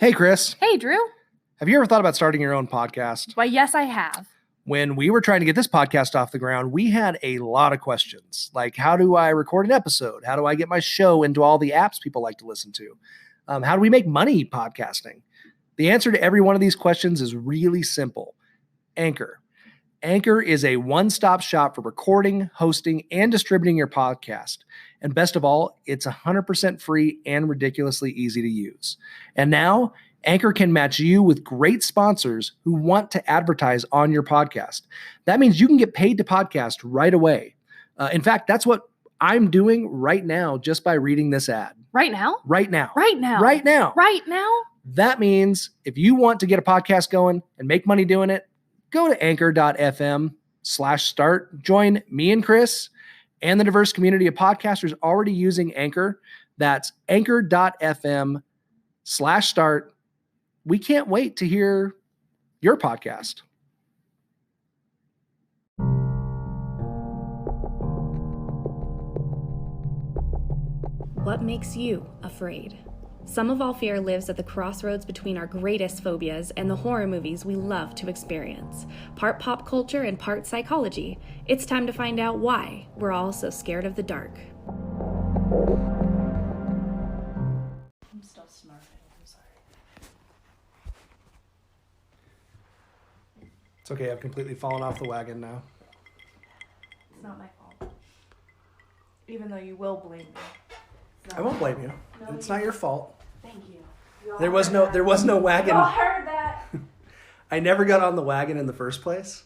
Hey, Kris. Hey, Drew. Have you ever thought about starting your own podcast? Why, yes, I have. When we were trying to get this podcast off the ground, we had a lot of questions. Like, how do I record an episode? How do I get my show into all the apps people like to listen to? How do we make money podcasting? The answer to every one of these questions is really simple. Anchor. Anchor is a one-stop shop for recording, hosting, and distributing your podcast. And best of all, it's 100% free and ridiculously easy to use. And now, Anchor can match you with great sponsors who want to advertise on your podcast. That means you can get paid to podcast right away. In fact, that's what I'm doing right now just by reading this ad. Right now? Right now. Right now. Right now. Right now? That means if you want to get a podcast going and make money doing it, go to anchor.fm/start. Join me and Kris and the diverse community of podcasters already using Anchor. That's anchor.fm/start. We can't wait to hear your podcast. What makes you afraid? Some of all fear lives at the crossroads between our greatest phobias and the horror movies we love to experience. Part pop culture and part psychology. It's time to find out why we're all so scared of the dark. I'm still snarfing. I'm sorry. It's okay. I've completely fallen off the wagon now. It's not my fault. Even though you will blame me. I won't blame you. No, It's not your fault. Thank you. You all There was heard no that. wagon. You all heard that. I never got on the wagon in the first place.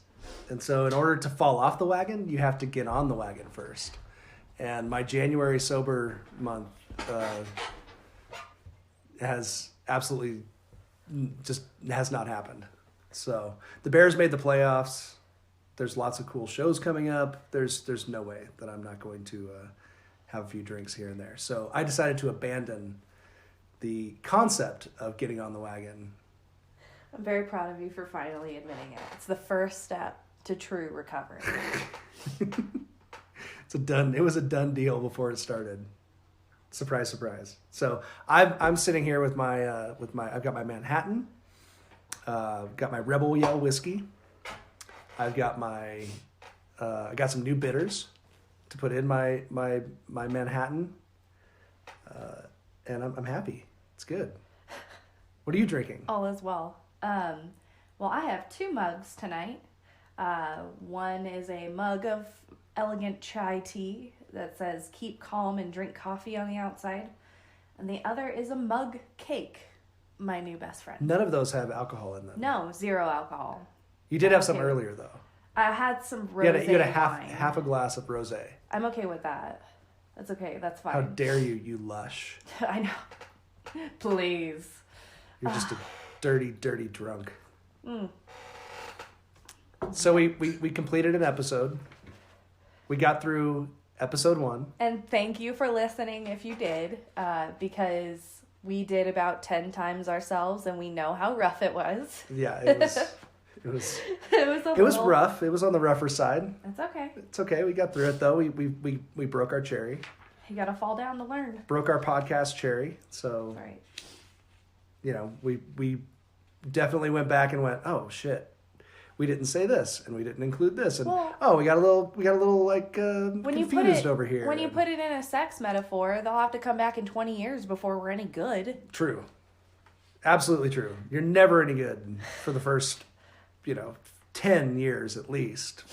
And so in order to fall off the wagon, you have to get on the wagon first. And my January sober month has absolutely just has not happened. So the Bears made the playoffs. There's lots of cool shows coming up. There's no way that I'm not going to have a few drinks here and there. So I decided to abandon the concept of getting on the wagon. I'm very proud of you for finally admitting it. It's the first step to true recovery. It was a done deal before it started. Surprise, surprise. So I'm sitting here with my I've got my Manhattan, got my Rebel Yell whiskey. I've got I got some new bitters to put in my Manhattan, and I'm happy. It's good. What are you drinking? All is well. Well, I have two mugs tonight. One is a mug of elegant chai tea that says keep calm and drink coffee on the outside. And the other is a mug cake, my new best friend. None of those have alcohol in them. No, 0 alcohol. You did have some Okay. early though. I had some rosé You had a wine. half a glass of rosé. I'm okay with that. That's okay. That's fine. How dare you lush. I know. Please. You're just a dirty drunk. Mm. So we completed an episode. We got through episode 1. And thank you for listening if you did, because we did about 10 times ourselves and we know how rough it was. Yeah, it was It was rough. It was on the rougher side. It's okay. It's okay. We got through it though. We broke our cherry. You gotta fall down to learn. Broke our podcast cherry. So Right. you know, we definitely went back and went, oh shit, we didn't say this and we didn't include this, and Well, we got a little like When you confused put it over here. When you put it in a sex metaphor, they'll have to come back in 20 years before we're any good. True, absolutely true. You're never any good for the first 10 years at least.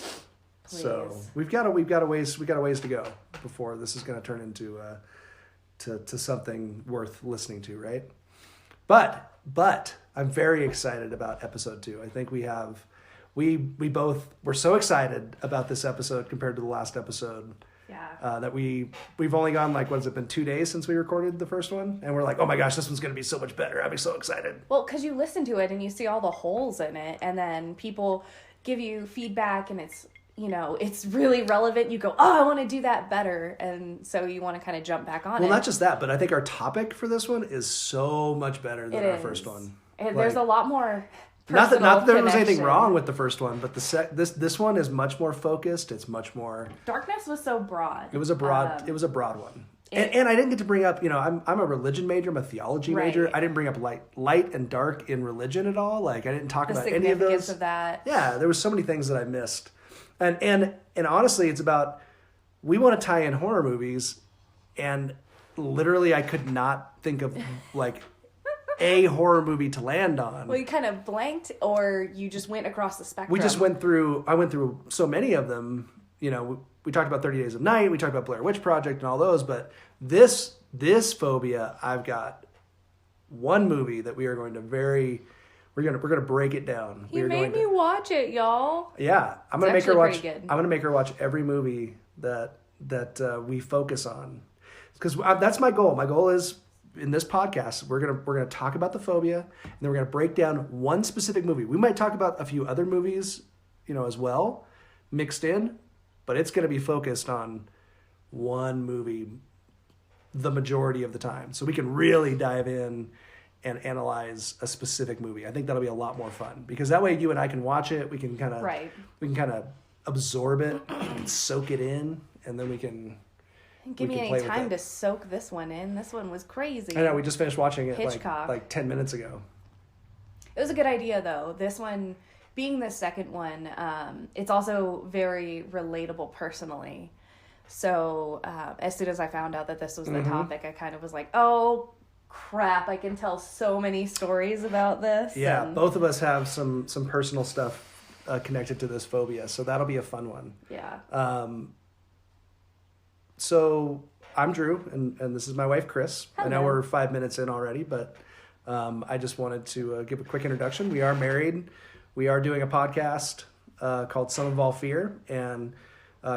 Please. So we've got a ways to go before this is going to turn into to something worth listening to, right? But I'm very excited about episode 2. I think we both were so excited about this episode compared to the last episode. Yeah. That we've only gone what has it been 2 days since we recorded the first one, and we're like, oh my gosh, this one's going to be so much better. I'm so excited. Well, because you listen to it and you see all the holes in it, and then people give you feedback, and it's really relevant. You go, oh, I want to do that better, and so you want to kind of jump back on it. Well, not just that, but I think our topic for this one is so much better than our first one. And there's a lot more. Not that there was anything connection. wrong with the first one, but this one is much more focused. It's much more. Darkness was so broad. It was a broad one, And I didn't get to bring up, I'm a religion major, I'm a theology major. Right. I didn't bring up light and dark in religion at all. Like, I didn't talk about any of those. The significance of that. Yeah, there was so many things that I missed. And honestly, it's about, we want to tie in horror movies, and literally I could not think of like a horror movie to land on. Well, you kind of blanked, or you just went across the spectrum. I went through so many of them. We talked about 30 Days of Night, we talked about Blair Witch Project and all those, but this phobia, I've got one movie that we are going to we're going to break it down. You made me watch it, y'all. Yeah, I'm going to make her watch every movie that we focus on, because that's my goal. My goal is, in this podcast, we're gonna talk about the phobia, and then we're gonna break down one specific movie. We might talk about a few other movies, as well, mixed in, but it's gonna be focused on one movie the majority of the time, so we can really dive in and analyze a specific movie. I think that'll be a lot more fun, because that way you and I can watch it. We can kind of absorb it, and soak it in, and then we can. Give me any time to soak this one in. This one was crazy. I know, we just finished watching it Hitchcock. like 10 minutes ago. It was a good idea, though. This one, being the second one, it's also very relatable personally. So as soon as I found out that this was the topic, I kind of was like, oh, crap, I can tell so many stories about this. Yeah, both of us have some personal stuff connected to this phobia, so that'll be a fun one. Yeah. So I'm Drew, and this is my wife, Kris. Hello. I know we're 5 minutes in already, but I just wanted to give a quick introduction. We are married. We are doing a podcast called Some of All Fear, and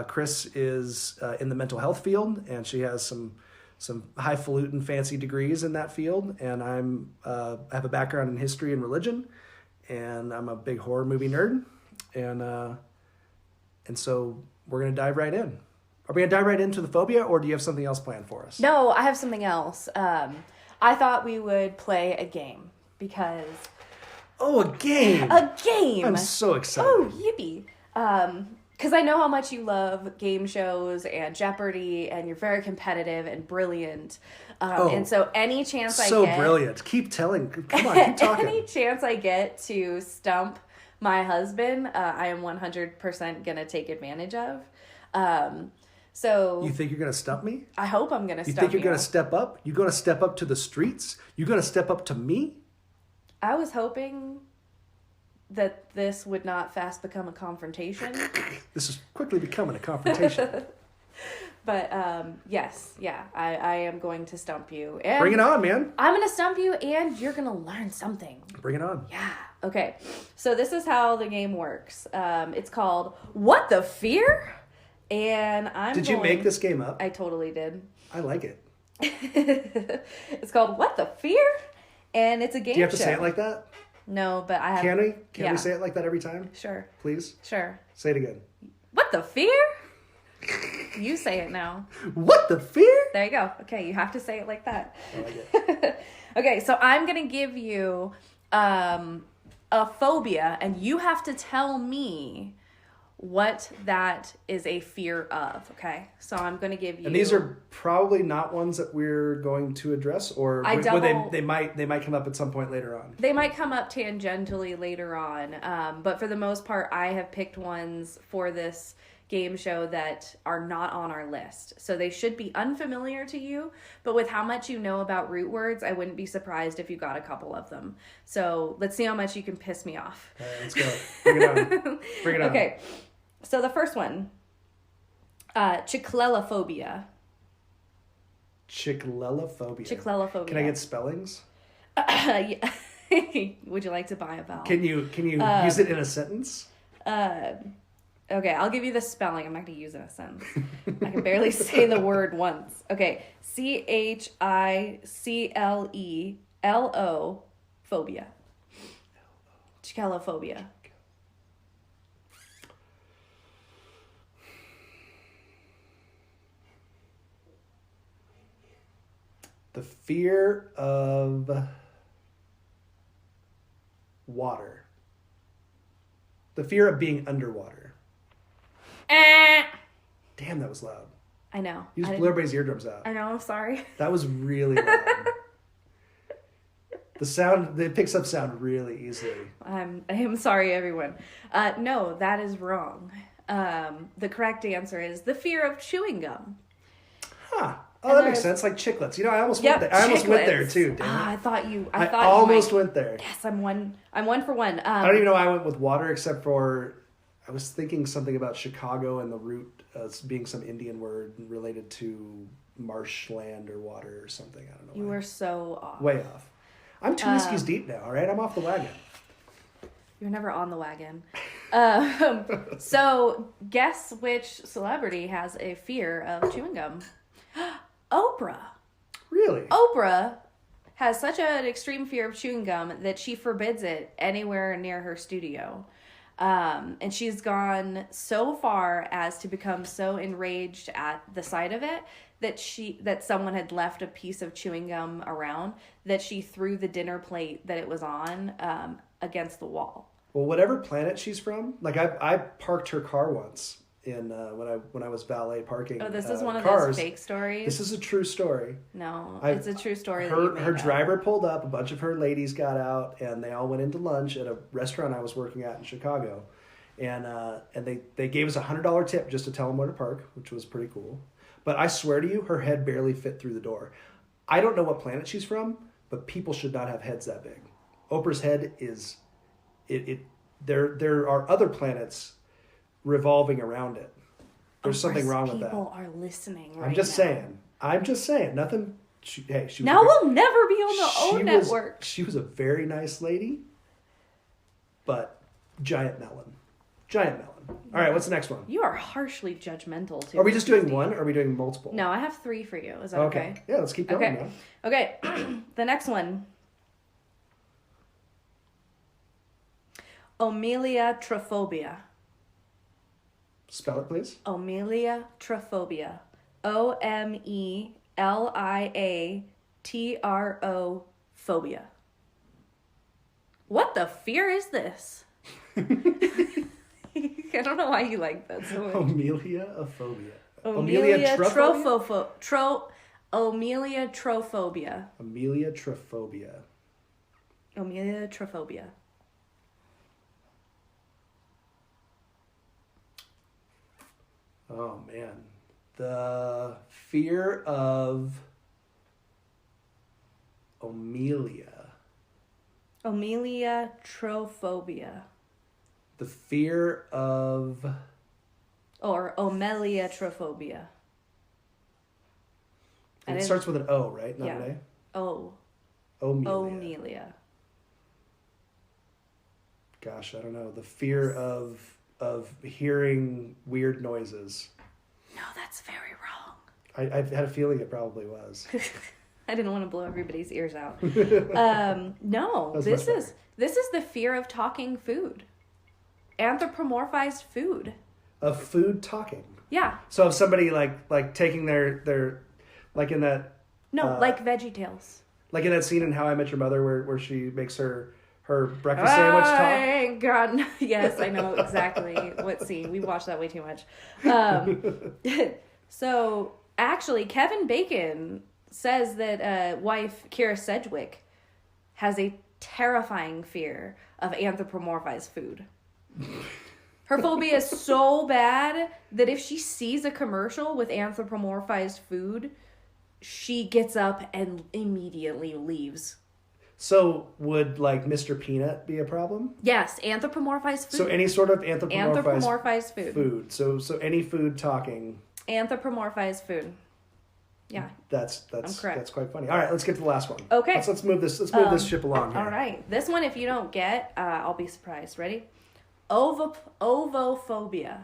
Kris is in the mental health field, and she has some highfalutin fancy degrees in that field, and I have a background in history and religion, and I'm a big horror movie nerd, and so we're going to dive right in. Are we going to dive right into the phobia, or do you have something else planned for us? No, I have something else. I thought we would play a game, because... Oh, a game! A game! I'm so excited. Oh, yippee. Because I know how much you love game shows and Jeopardy, and you're very competitive and brilliant. And so any chance I get... So brilliant. Keep telling. Come on, keep talking. Any chance I get to stump my husband, I am 100% going to take advantage of. So you think you're going to stump me? I hope I'm going to stump you. You think you're going to step up? You're going to step up to the streets? You're going to step up to me? I was hoping that this would not fast become a confrontation. This is quickly becoming a confrontation. But yes, yeah, I am going to stump you. And bring it on, man. I'm going to stump you, and you're going to learn something. Bring it on. Yeah. Okay. So this is how the game works. It's called What the Fear? And Did you make this game up? I totally did. I like it. It's called What the Fear? And it's a game show. Do you have to say it like that? No, but I have... Can we? Can we say it like that every time? Sure. Please? Sure. Say it again. What the fear? You say it now. What the fear? There you go. Okay, you have to say it like that. I like it. Okay, so I'm going to give you a phobia, and you have to tell me what that is a fear of, okay? So I'm going to give you... And these are probably not ones that we're going to address, or they might come up at some point later on. They might come up tangentially later on, but for the most part, I have picked ones for this game show that are not on our list. So they should be unfamiliar to you, but with how much you know about root words, I wouldn't be surprised if you got a couple of them. So let's see how much you can piss me off. All right, let's go. Bring it on. Bring it on. Okay. So the first one, chiclelophobia. Chiclelophobia. Chiclelophobia. Can I get spellings? Yeah. Would you like to buy a vowel? Can you use it in a sentence? Okay, I'll give you the spelling. I'm not going to use it in a sentence. I can barely say the word once. Okay, Chiclelo phobia. Chiclelophobia. The fear of water. The fear of being underwater. Damn, that was loud. I know. You just blew everybody's eardrums out. I know, I'm sorry. That was really loud. The sound, it picks up sound really easily. I am sorry, everyone. No, that is wrong. The correct answer is the fear of chewing gum. Huh. Oh, that makes sense. Like chiclets. You know, I almost went there. I almost went there too, damn it. I thought I almost went there. Yes, I'm one for one. I don't even know why I went with water, except for I was thinking something about Chicago and the root being some Indian word related to marshland or water or something. I don't know. You were so off. Way off. I'm 2 whiskeys deep now, all right? I'm off the wagon. You're never on the wagon. So, guess which celebrity has a fear of chewing gum? Oprah. Really? Oprah has such an extreme fear of chewing gum that she forbids it anywhere near her studio. And she's gone so far as to become so enraged at the sight of it that someone had left a piece of chewing gum around, that she threw the dinner plate that it was on against the wall. Well, whatever planet she's from, like I parked her car once in when I was valet parking. Oh, this is one of cars. those fake stories? This is a true story. No, it's a true story. Her driver pulled up, a bunch of her ladies got out, and they all went into lunch at a restaurant I was working at in Chicago. And they gave us $100 tip just to tell them where to park, which was pretty cool. But I swear to you, her head barely fit through the door. I don't know what planet she's from, but people should not have heads that big. Oprah's head is... There are other planets revolving around it. There's something wrong with that. People are listening right I'm just saying. Nothing... She was now we'll never be on the O Network. She was a very nice lady, but giant melon. Giant melon. All right, what's the next one? You are harshly judgmental, too. Are we just doing one, or are we doing multiple? No, I have 3 for you. Is that okay? Yeah, let's keep going. Okay. Okay. The next one. Omeliatrophobia. Spell it, please. Omeliatrophobia. Omeliatro phobia. What the fear is this? I don't know why you like that so much. Omeliatrophobia. Omeliatrophobia. Omeliatrophobia. Omeliatrophobia. Oh, man. The fear of Omeliatrophobia. The fear of... Or omeliatrophobia. And it starts with an O, right? Not an A? O. Omelia. Gosh, I don't know. The fear of hearing weird noises. No, that's very wrong. I had a feeling it probably was. I didn't want to blow everybody's ears out. No, this is the fear of talking food. Anthropomorphized food. Of food talking. Yeah. So if somebody like taking their like in that like VeggieTales. Like in that scene in How I Met Your Mother where she makes her breakfast sandwich talk. God, yes, I know exactly what scene. We watched that way too much. So actually, Kevin Bacon says that wife Kira Sedgwick has a terrifying fear of anthropomorphized food. Her phobia is so bad that if she sees a commercial with anthropomorphized food, she gets up and immediately leaves. So would like Mr. Peanut be a problem? Yes, anthropomorphized food. So any sort of anthropomorphized food. So any food talking. Anthropomorphized food. Yeah. That's I'm correct. That's quite funny. All right, let's get to the last one. Okay. Let's move this this ship along here. All right. This one, if you don't get, I'll be surprised. Ready? Ovophobia.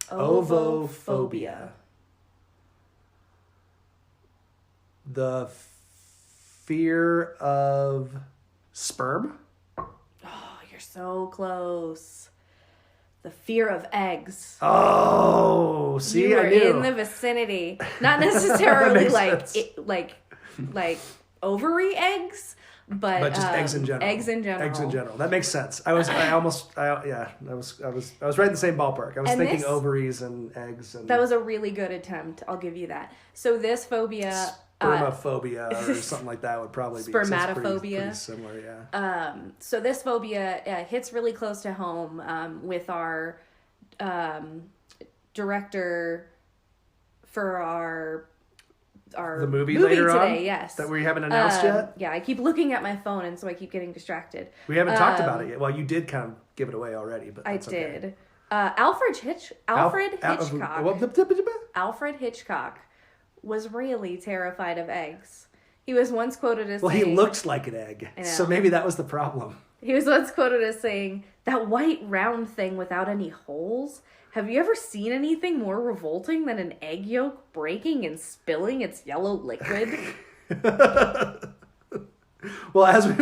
Ovophobia. The fear of sperm? Oh, you're so close. The fear of eggs. Oh, see, you were I knew. in the vicinity. Not necessarily like ovary eggs, but just eggs in general. Eggs in general. That makes sense. I was right in the same ballpark. I was thinking ovaries and eggs. And that was a really good attempt. I'll give you that. So this phobia, spermophobia or something like that would probably be spermatophobia. Pretty similar, yeah. So this phobia hits really close to home with our director for our the movie later today, on, yes, that we haven't announced yet. Yeah, I keep looking at my phone, and so I keep getting distracted. We haven't talked about it yet. Well, you did kind of give it away already, but that's did. Alfred Hitchcock was really terrified of eggs. He was once quoted as saying, he looked like an egg, so maybe that was the problem. He was once quoted as saying, "That white round thing without any holes. Have you ever seen anything more revolting than an egg yolk breaking and spilling its yellow liquid?" Well, as we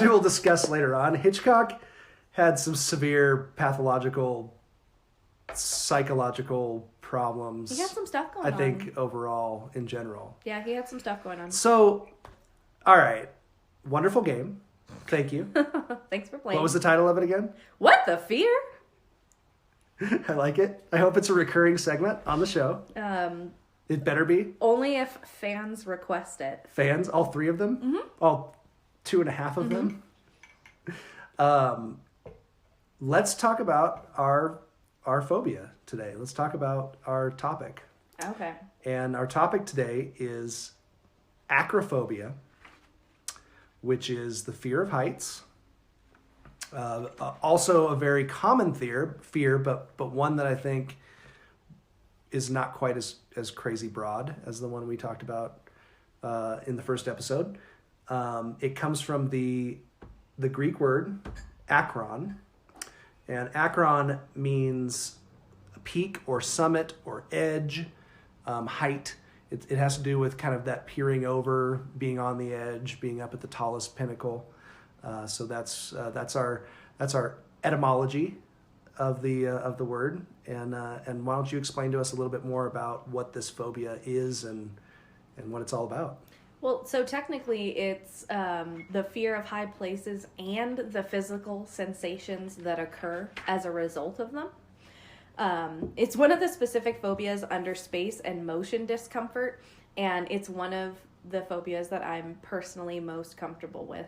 will discuss later on, Hitchcock had some severe pathological, psychological problems. He had some stuff going on. I think overall, in general. Yeah, he had some stuff going on. So, all right. Wonderful game. Thank you. Thanks for playing. What was the title of it again? What the Fear? I like it. I hope it's a recurring segment on the show. It better be. Only if fans request it. Fans? All 3 of them? Mm-hmm. All 2.5 of them? Let's talk about our phobia today. Let's talk about our topic. Okay. And our topic today is acrophobia, which is the fear of heights. Also a very common fear, but one that I think is not quite as crazy broad as the one we talked about in the first episode. It comes from the Greek word akron, and akron means a peak or summit or edge, height. It has to do with kind of that peering over, being on the edge, being up at the tallest pinnacle. So that's our etymology of the word. And why don't you explain to us a little bit more about what this phobia is and what it's all about? Well, so technically it's the fear of high places and the physical sensations that occur as a result of them. It's one of the specific phobias under space and motion discomfort, and it's one of the phobias that I'm personally most comfortable with.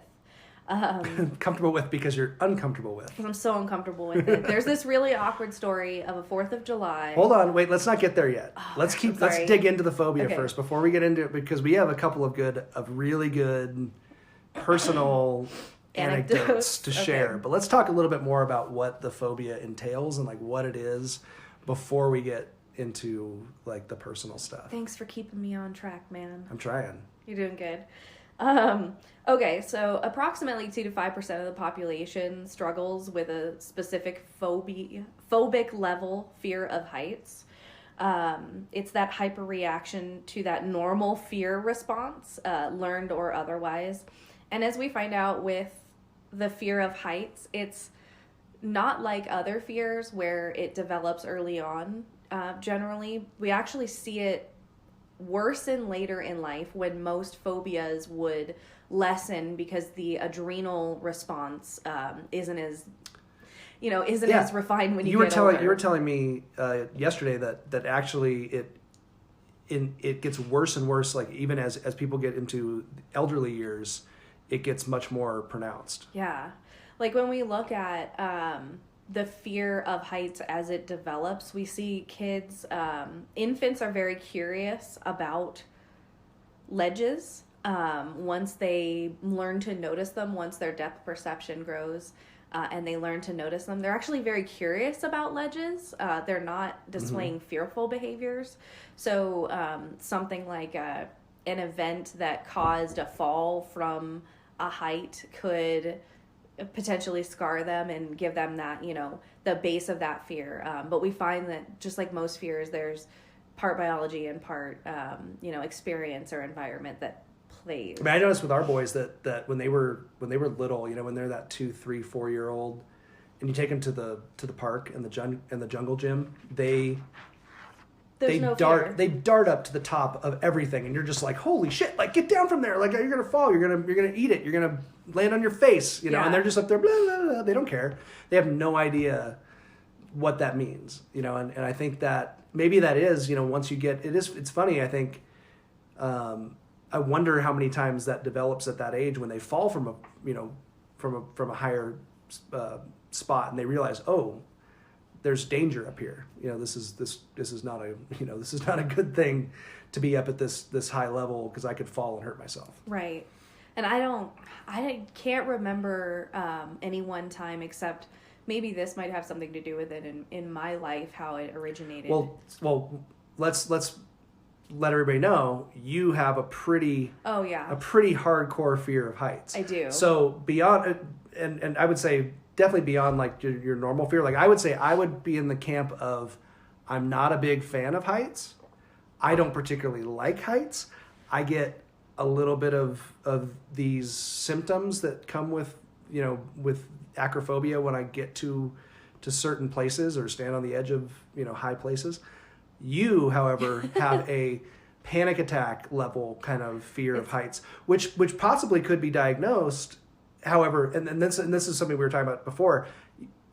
Comfortable with because you're uncomfortable with. I'm so uncomfortable with it. There's this really awkward story of a 4th of July. Hold on, wait, let's not get there yet. Let's dig into the phobia first before we get into it, because we have a couple of really good personal anecdotes to share. But let's talk a little bit more about what the phobia entails and like what it is before we get into like the personal stuff. Thanks for keeping me on track, man. I'm trying. You're doing good. Okay, so approximately 2 to 5% of the population struggles with a specific phobic level fear of heights. It's that hyperreaction to that normal fear response, learned or otherwise. And as we find out with the fear of heights, it's not like other fears where it develops early on. Generally, we actually see it worsen later in life when most phobias would lessen because the adrenal response isn't as refined when you get older. You were telling me yesterday that actually it gets worse and worse, like even as people get into elderly years, it gets much more pronounced. Yeah. Like when we look at the fear of heights as it develops, we see kids, infants are very curious about ledges. Once they learn to notice them, once their depth perception grows, and they learn to notice them, they're actually very curious about ledges. They're not displaying fearful behaviors. So something like an event that caused a fall from a height could potentially scar them and give them that, the base of that fear. But we find that just like most fears, there's part biology and part, experience or environment that plays. I mean, I noticed with our boys that when they were little, when they're that 2, 3, 4-year-old, and you take them to the park and the jungle gym, they There's no fear. They dart up to the top of everything, and you're just like, holy shit! Like, get down from there! Like, you're gonna fall. You're gonna eat it. You're gonna land on your face. You know, and they're just up there. Blah, blah, blah. They don't care. They have no idea what that means. You know, and I think that maybe that is, you know, once you get it's funny. I think I wonder how many times that develops at that age when they fall from a higher spot and they realize, oh, there's danger up here. You know, this is not a good thing to be up at this high level because I could fall and hurt myself. Right. And I can't remember any one time except maybe this might have something to do with it in my life, how it originated. Well, let's let everybody know you have a pretty hardcore fear of heights. I do. So beyond, and I would say definitely beyond like your normal fear. Like I would say I would be in the camp of I'm not a big fan of heights. I don't particularly like heights. I get a little bit of these symptoms that come with acrophobia when I get to certain places or stand on the edge of high places. You, however, have a panic attack level kind of fear of heights, which possibly could be diagnosed. However, and this is something we were talking about before,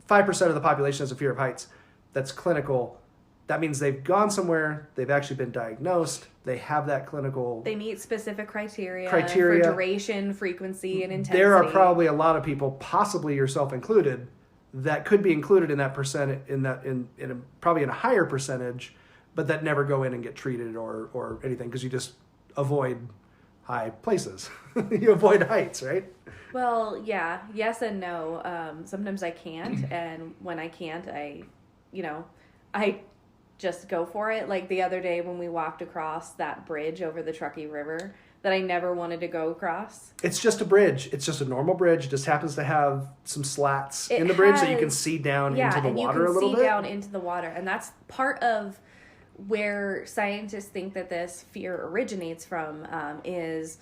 5% of the population has a fear of heights. That's clinical. That means they've gone somewhere, they've actually been diagnosed, they have that clinical... They meet specific criteria for duration, frequency, and intensity. There are probably a lot of people, possibly yourself included, that could be included in that percent, probably in a higher percentage, but that never go in and get treated or anything because you just avoid high places. You avoid heights, right? Well, yeah. Yes and no. Sometimes I can't, and when I can't, I just go for it. Like the other day when we walked across that bridge over the Truckee River that I never wanted to go across. It's just a bridge. It's just a normal bridge. It just happens to have some slats in the bridge that you can see down into the water a little bit. Yeah, and you can see down into the water. And that's part of where scientists think that this fear originates from is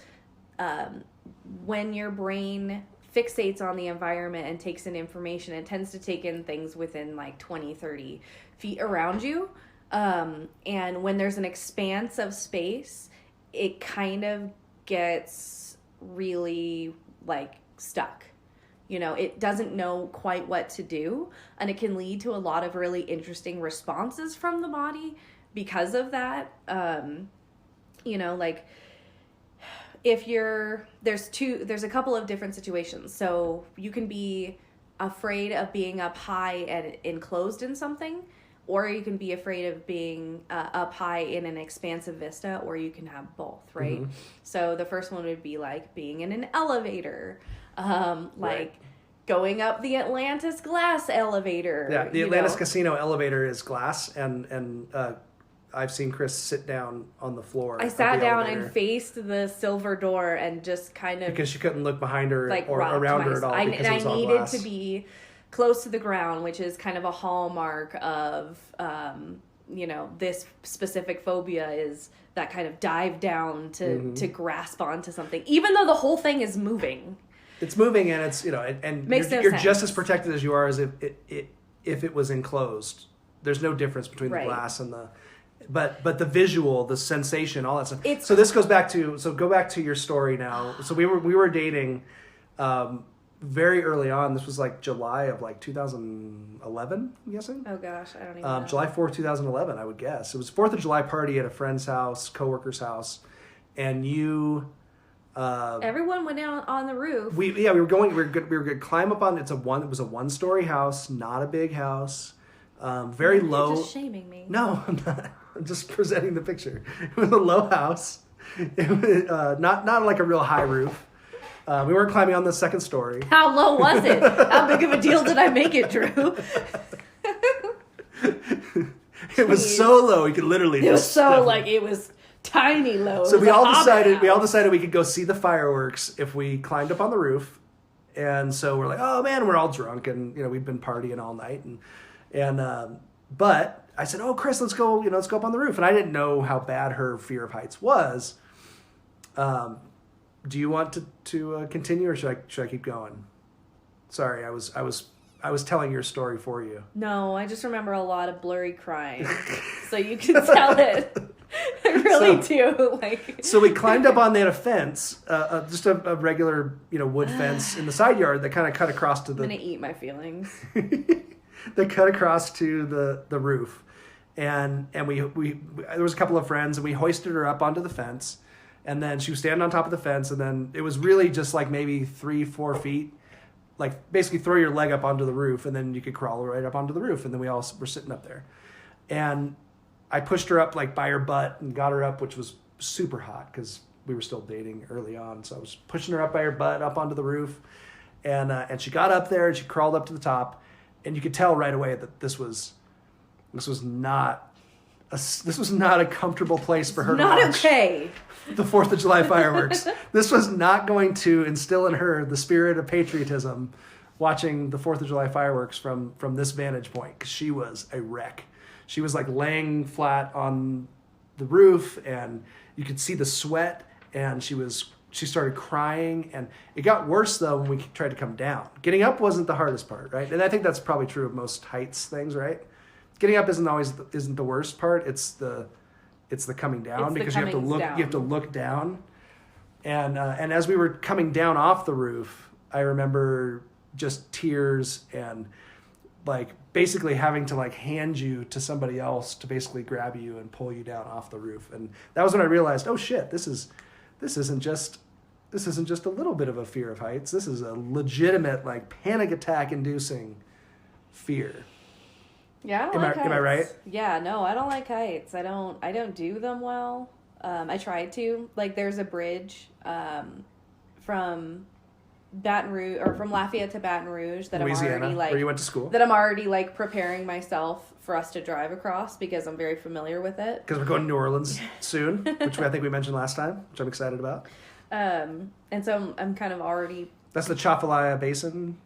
when your brain fixates on the environment and takes in information, it tends to take in things within like 20, 30 feet around you. And when there's an expanse of space, it kind of gets really like stuck. It doesn't know quite what to do, and it can lead to a lot of really interesting responses from the body because of that. Like if there's a couple of different situations. So you can be afraid of being up high and enclosed in something, or you can be afraid of being up high in an expansive vista, or you can have both, right? Mm-hmm. So the first one would be like being in an elevator, right. Going up the Atlantis glass elevator. Yeah, the Atlantis Casino elevator is glass, and I've seen Kris sit down on the floor. I sat down and faced the silver door and just kind of... Because she couldn't look behind her or around her at all because it was all needed glass. To be close to the ground, which is kind of a hallmark of, this specific phobia is that kind of dive down to grasp onto something, even though the whole thing is moving. It's moving, and it's, and you're just as protected as you are as if it was enclosed. There's no difference between the glass and the... But the visual, the sensation, all that stuff. So this goes back to... So go back to your story now. So we were dating very early on. This was like July of like 2011, I'm guessing. Oh gosh, I don't even know. July 4th, 2011, I would guess. It was 4th of July party at a friend's house, coworker's house, and you... everyone went down on the roof. We were going to climb up on... It was a one-story house, not a big house. Very low. You're just shaming me. No, I'm not. I'm just presenting the picture. It was a low house. It was, not like a real high roof. We weren't climbing on the second story. How low was it? How big of a deal did I make it, Drew? It was so low you could literally. It was so it was tiny low. So we all decided we could go see the fireworks if we climbed up on the roof, and so we're like, oh man, we're all drunk and we've been partying all night but I said, oh, Kris, let's go up on the roof. And I didn't know how bad her fear of heights was. Do you want to continue, or should I keep going? Sorry, I was telling your story for you. No, I just remember a lot of blurry crying. So you can tell it. I really do. So we climbed up on that fence, just a regular, wood fence in the side yard that kind of cut across to the... I'm going to eat my feelings. That cut across to the roof. And we there was a couple of friends, and we hoisted her up onto the fence. And then she was standing on top of the fence, and then it was really just like maybe 3-4 feet. Like basically throw your leg up onto the roof, and then you could crawl right up onto the roof. And then we all were sitting up there. And I pushed her up like by her butt and got her up, which was super hot because we were still dating early on. So I was pushing her up by her butt up onto the roof, and she got up there and she crawled up to the top, and you could tell right away that this was not a comfortable place for her to watch. Not okay. The 4th of July fireworks. This was not going to instill in her the spirit of patriotism watching the 4th of July fireworks from this vantage point, because she was a wreck. She was like laying flat on the roof, and you could see the sweat, and she started crying, and it got worse though when we tried to come down. Getting up wasn't the hardest part, right? And I think that's probably true of most heights things, right? Getting up isn't the worst part. It's the coming down, because you have to look down. And as we were coming down off the roof, I remember just tears and like basically having to like hand you to somebody else to basically grab you and pull you down off the roof. And that was when I realized, oh shit, this isn't just a little bit of a fear of heights. This is a legitimate like panic attack inducing fear. Yeah, I don't like heights. Am I right? Yeah, no, I don't like heights. I don't do them well. I tried to. Like, there's a bridge from Baton Rouge, or from Lafayette to Baton Rouge, that Louisiana, I'm already like, where you went to school. That I'm already like preparing myself for us to drive across, because I'm very familiar with it. Because we're going to New Orleans soon, which I think we mentioned last time, which I'm excited about. And so I'm kind of already. That's the Chafalaya Basin.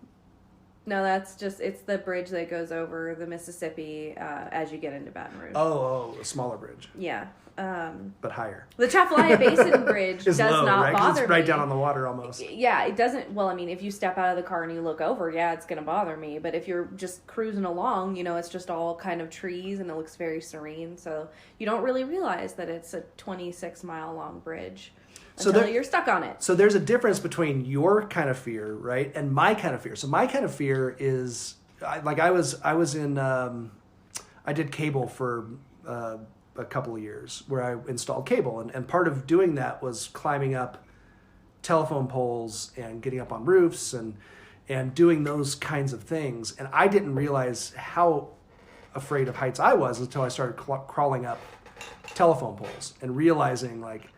No, it's the bridge that goes over the Mississippi as you get into Baton Rouge. Oh, a smaller bridge. Yeah. But higher. The Chafalaya Basin Bridge does low, not right? bother it's right me. down on the water almost. Yeah, it doesn't. Well, I mean, if you step out of the car and you look over, yeah, it's going to bother me. But if you're just cruising along, it's just all kind of trees and it looks very serene. So you don't really realize that it's a 26-mile long bridge until you're stuck on it. So there's a difference between your kind of fear, right, and my kind of fear. So my kind of fear is, I did cable for a couple of years where I installed cable. And part of doing that was climbing up telephone poles and getting up on roofs and doing those kinds of things. And I didn't realize how afraid of heights I was until I started crawling up telephone poles and realizing, like,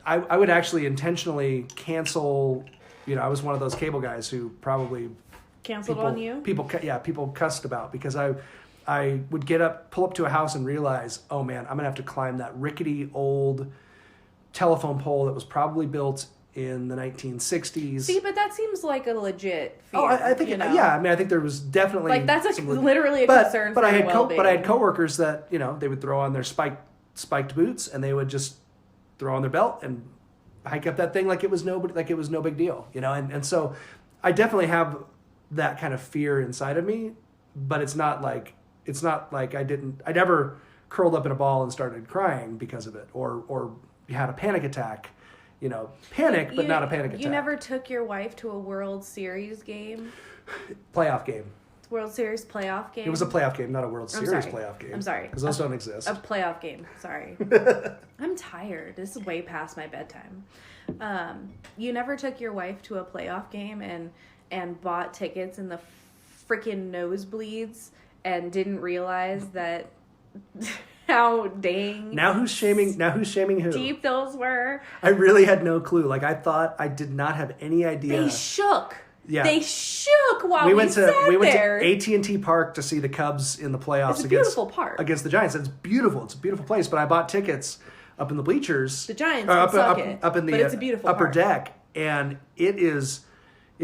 I would actually intentionally cancel, I was one of those cable guys who probably... Canceled on you? People cussed about, because I would pull up to a house and realize, oh man, I'm going to have to climb that rickety old telephone pole that was probably built in the 1960s. See, but that seems like a legit fear. Oh, I think, yeah. I mean, I think there was definitely... Like, that's literally a concern for your well-being. But I had coworkers that, they would throw on their spiked boots, and they would just throw on their belt and hike up that thing like it was no big deal, and so I definitely have that kind of fear inside of me, but it's not like I never curled up in a ball and started crying because of it, or had a panic attack, panic, but not a panic attack. You never took your wife to a World Series game? Playoff game. World Series playoff game? It was a playoff game, not a World Series playoff game. I'm sorry. Because those don't exist. A playoff game. Sorry. I'm tired. This is way past my bedtime. You never took your wife to a playoff game and bought tickets in the freaking nosebleeds and didn't realize that how dang... Now who's shaming who? Deep those were. I really had no clue. Like, I thought, I did not have any idea. They shook. Yeah. They shook while we went to AT&T Park to see the Cubs in the playoffs. It's a beautiful park. Against the Giants. It's beautiful. It's a beautiful place. But I bought tickets up in the bleachers. The Giants up in the it's a beautiful upper park. deck, and it's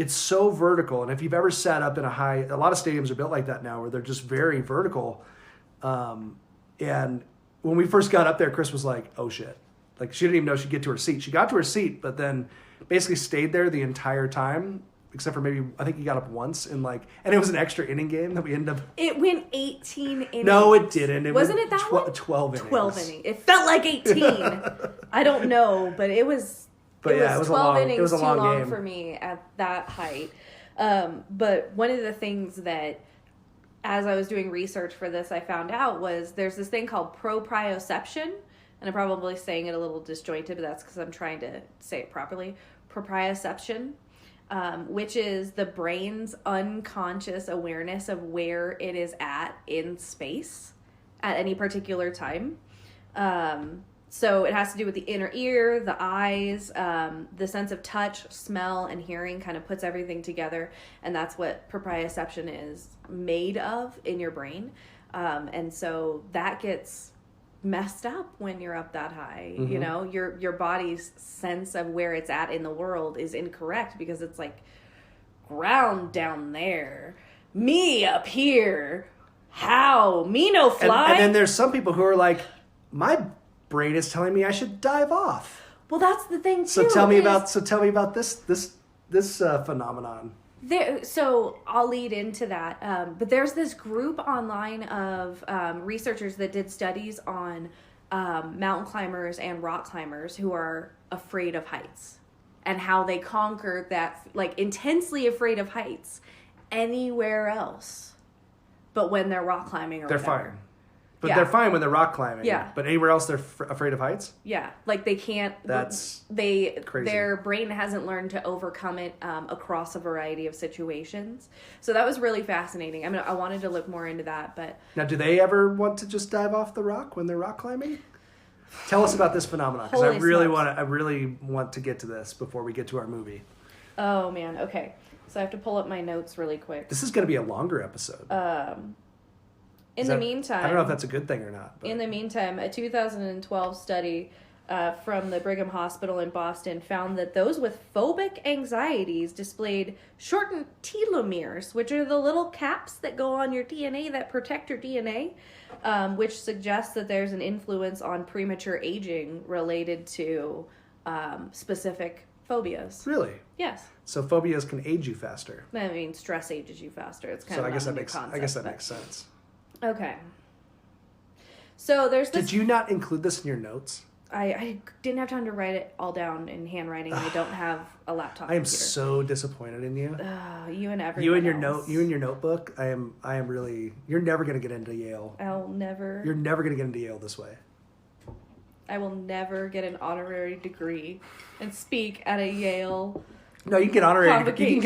so vertical. And if you've ever sat up in a lot of stadiums are built like that now, where they're just very vertical. And when we first got up there, Kris was like, "Oh shit!" Like, she didn't even know she'd get to her seat. She got to her seat, but then basically stayed there the entire time. except for maybe I think he got up once and it was an extra inning game that we ended up. It went 18 innings. No, it didn't. Wasn't it that one? 12 innings. 12 innings. It felt like 18. I don't know, but it was. But it was 12 innings. It was a long too long game for me at that height. But one of the things that, as I was doing research for this, I found out was there's this thing called proprioception. And I'm probably saying it a little disjointed, but that's because I'm trying to say it properly. Proprioception, which is the brain's unconscious awareness of where it is at in space at any particular time. So it has to do with the inner ear, the eyes, the sense of touch, smell, and hearing kind of puts everything together. And that's what proprioception is made of in your brain. And so that gets messed up when you're up that high. Mm-hmm. You know, your body's sense of where it's at in the world is incorrect because it's like ground down there, me up here, how me no fly. And then there's some people who are like, my brain is telling me I should dive off. Well, that's the thing too. So tell me about this phenomenon. So I'll lead into that. But there's this group online of researchers that did studies on mountain climbers and rock climbers who are afraid of heights and how they conquer that, like intensely afraid of heights anywhere else. But when they're rock climbing or they're whatever. fine. But they're fine when they're rock climbing. Yeah. But anywhere else they're afraid of heights? Yeah. Like they can't. That's crazy. Their brain hasn't learned to overcome it across a variety of situations. So that was really fascinating. I mean, I wanted to look more into that, but. Now, do they ever want to just dive off the rock when they're rock climbing? Tell us about this phenomenon, because I really want to get to this before we get to our movie. Oh man. Okay. So I have to pull up my notes really quick. This is going to be a longer episode. In the meantime, I don't know if that's a good thing or not. But. In the meantime, a 2012 study from the Brigham Hospital in Boston found that those with phobic anxieties displayed shortened telomeres, which are the little caps that go on your DNA that protect your DNA, which suggests that there's an influence on premature aging related to specific phobias. Really? Yes. So phobias can age you faster. I mean, stress ages you faster. It's kind so of I guess that makes sense. Okay. So there's this... Did you not include this in your notes? I didn't have time to write it all down in handwriting. I don't have a laptop. I am so disappointed in you. You and everyone else. You and your notebook. I am really. You're never going to get into Yale. You're never going to get into Yale this way. I will never get an honorary degree and speak at a Yale. No, you can get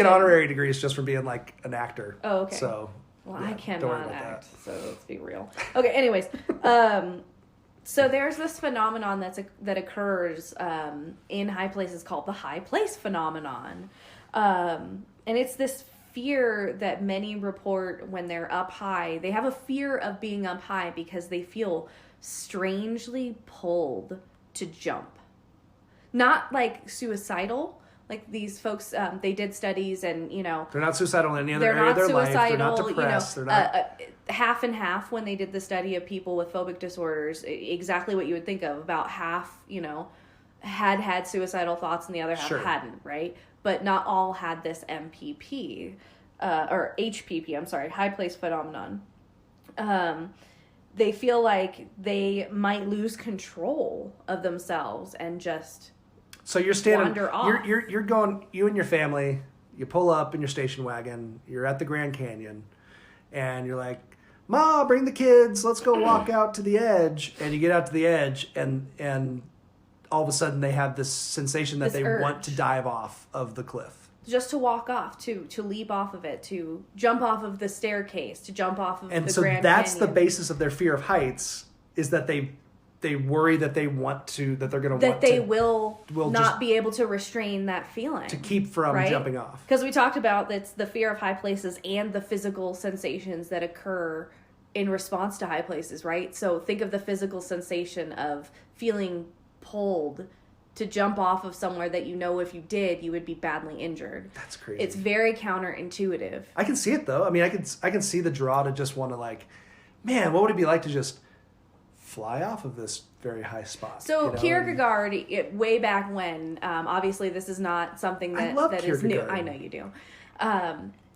honorary degrees just for being like an actor. Oh, okay. So. Well, yeah, I cannot act, that. so let's be real. Okay, anyways. So there's this phenomenon that occurs in high places called the high place phenomenon. And it's this fear that many report when they're up high. They have a fear of being up high because they feel strangely pulled to jump. Not like suicidal. Like these folks, they did studies and, They're not suicidal in any other area of their life. They're not depressed. They're not... half and half when they did the study of people with phobic disorders, exactly what you would think of. About half, had suicidal thoughts and the other half hadn't, right? But not all had this MPP, or HPP, I'm sorry, high place phenomenon. They feel like they might lose control of themselves and just... So you're standing, wander off. You're going, you and your family, you pull up in your station wagon, you're at the Grand Canyon, and you're like, Ma, bring the kids, let's go walk out to the edge. And you get out to the edge, and all of a sudden they have this sensation that they want to dive off of the cliff. Just to walk off, to leap off of it, to jump off of the staircase, to jump off of the Grand Canyon. And so that's the basis of their fear of heights, is that they worry that they're going to will not be able to restrain that feeling, to keep from jumping off. Because we talked about that's the fear of high places and the physical sensations that occur in response to high places, right? So think of the physical sensation of feeling pulled to jump off of somewhere that if you did, you would be badly injured. That's crazy. It's very counterintuitive. I can see it though. I mean, I can see the draw to just want to man, what would it be like to just fly off of this very high spot. So Kierkegaard, way back when, obviously this is not something that is new. I know you do.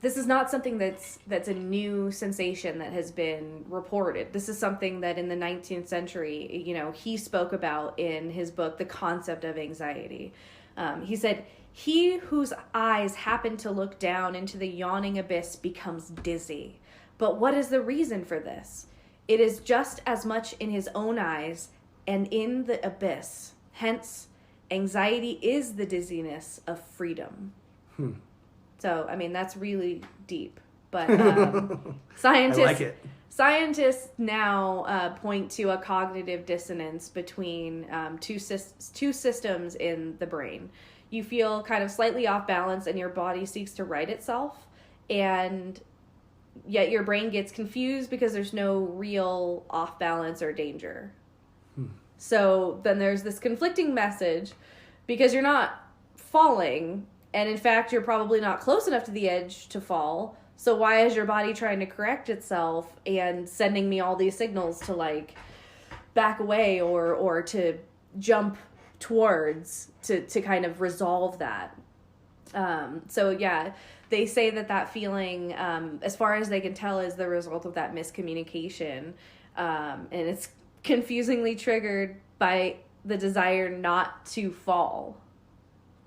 This is not something that's a new sensation that has been reported. This is something that in the 19th century, he spoke about in his book, The Concept of Anxiety. He said, "He whose eyes happen to look down into the yawning abyss becomes dizzy. But what is the reason for this? It is just as much in his own eyes and in the abyss. Hence, anxiety is the dizziness of freedom." So, I mean, that's really deep. But scientists, I like it. Scientists now point to a cognitive dissonance between two systems in the brain. You feel kind of slightly off balance and your body seeks to right itself. And yet your brain gets confused because there's no real off balance or danger. So then there's this conflicting message because you're not falling. And in fact, you're probably not close enough to the edge to fall. So why is your body trying to correct itself and sending me all these signals to like back away or to jump towards to kind of resolve that? So yeah, they say that feeling, as far as they can tell, is the result of that miscommunication. And it's confusingly triggered by the desire not to fall.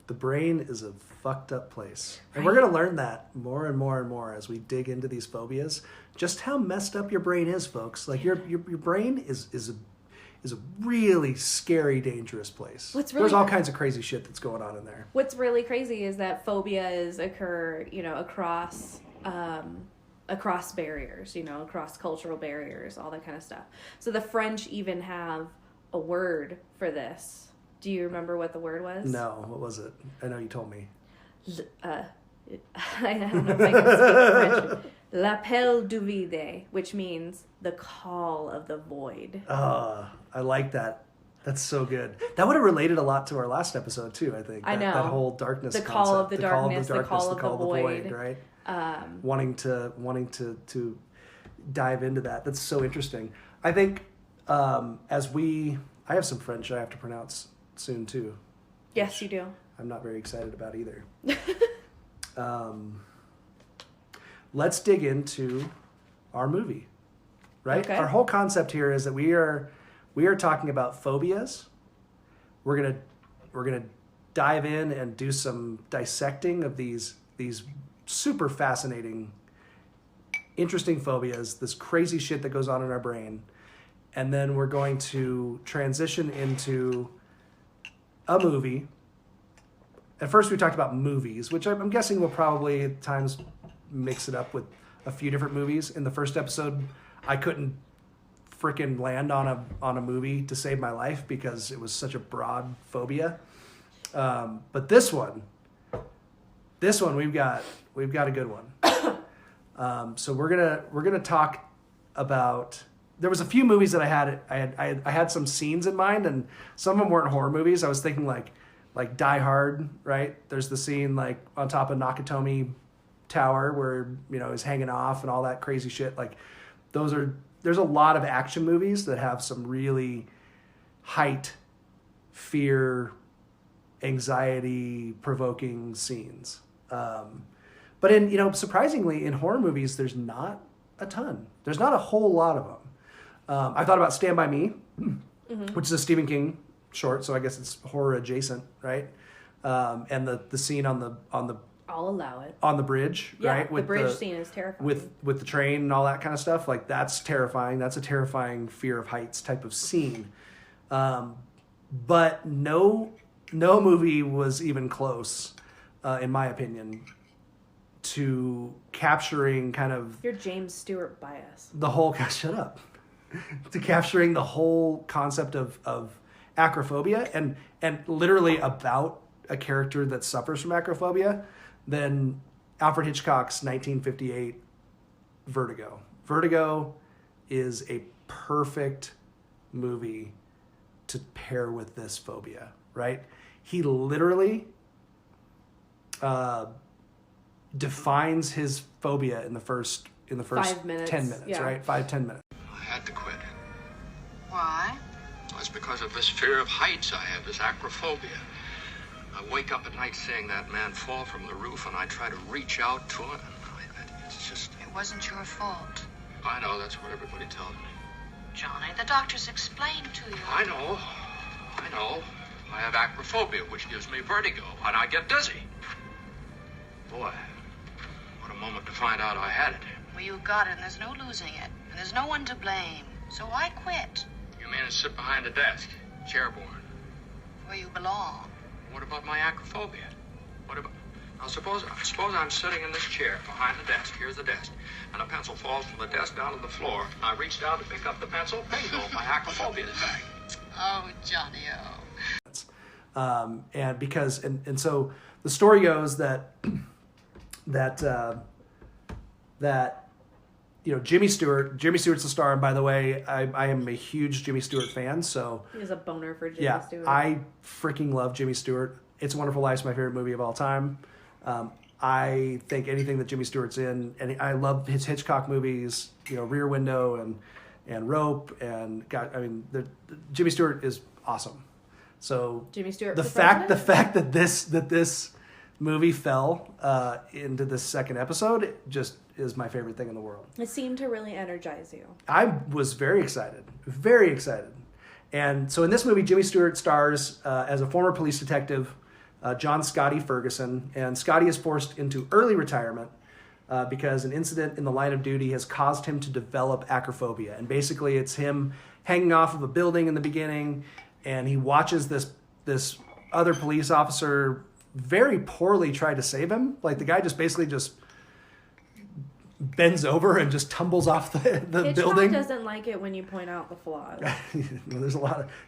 The brain is a fucked up place. And we're going to learn that more and more and more as we dig into these phobias. Just how messed up your brain is, folks. Like your brain is a really scary, dangerous place. There's all kinds of crazy shit that's going on in there. What's really crazy is that phobias occur, across barriers, across cultural barriers, all that kind of stuff. So the French even have a word for this. Do you remember what the word was? No, what was it? I know you told me. I don't know if I can speak French. L'appel du vide, which means the call of the void. I like that. That's so good. That would have related a lot to our last episode too, I think. I know. That whole darkness concept. Call of the darkness, the call of the void, right? Wanting to dive into that. That's so interesting. I think I have some French I have to pronounce soon too. Yes, you do. I'm not very excited about either. Let's dig into our movie, right? Okay. Our whole concept here is that we are talking about phobias. We're gonna dive in and do some dissecting of these super fascinating, interesting phobias, this crazy shit that goes on in our brain, and then we're going to transition into a movie. At first we talked about movies, which I'm guessing we'll probably at times mix it up with a few different movies. In the first episode, I couldn't freaking land on a movie to save my life because it was such a broad phobia. But this one we've got a good one. So we're gonna talk about. There was a few movies that I had some scenes in mind, and some of them weren't horror movies. I was thinking like Die Hard, right? There's the scene like on top of Nakatomi Tower where he's hanging off and all that crazy shit. Like there's a lot of action movies that have some really height, fear, anxiety provoking scenes. But in surprisingly in horror movies there's not a ton. There's not a whole lot of them. I thought about Stand By Me, which is a Stephen King short, so I guess it's horror adjacent, right? And the scene on the I'll allow it. On the bridge, yeah, right? With the bridge scene is terrifying. With the train and all that kind of stuff, like that's terrifying. That's a terrifying fear of heights type of scene. But no movie was even close, in my opinion, to capturing kind of your James Stewart bias. The whole shut up. To capturing the whole concept of acrophobia and literally about a character that suffers from acrophobia than Alfred Hitchcock's 1958 Vertigo. Vertigo is a perfect movie to pair with this phobia, right? He literally defines his phobia in the first 5 minutes. 10 minutes, yeah. right? 5-10 minutes. I had to quit. Why? Well, it's because of this fear of heights I have, this acrophobia. I wake up at night seeing that man fall from the roof, and I try to reach out to him. It's just... It wasn't your fault. I know, that's what everybody tells me. Johnny, the doctors explained to you. I know. I have acrophobia, which gives me vertigo, and I get dizzy. Boy, what a moment to find out I had it. Well, you got it, and there's no losing it. And there's no one to blame. So why quit? You mean to sit behind a desk, chairborne? Where you belong. What about my acrophobia? What about... Now, suppose I'm sitting in this chair behind the desk. Here's the desk. And a pencil falls from the desk down to the floor. I reach down to pick up the pencil. Bingo, my acrophobia is back. Oh, Johnny, oh. And because, and so the story goes that Jimmy Stewart's the star. And by the way, I am a huge Jimmy Stewart fan. So He was a boner for Jimmy Stewart. I freaking love Jimmy Stewart. It's a Wonderful Life is my favorite movie of all time. I think anything that Jimmy Stewart's in, and I love his Hitchcock movies, Rear Window and Rope, and Jimmy Stewart is awesome. So Jimmy Stewart, the fact that this movie fell into this second episode just is my favorite thing in the world. It seemed to really energize you. I was very excited. And so in this movie, Jimmy Stewart stars as a former police detective, John Scotty Ferguson. And Scotty is forced into early retirement because an incident in the line of duty has caused him to develop acrophobia. And basically it's him hanging off of a building in the beginning, and he watches this other police officer very poorly try to save him. Like the guy basically bends over and just tumbles off the Hitchcock building. Doesn't like it when you point out the flaws. There's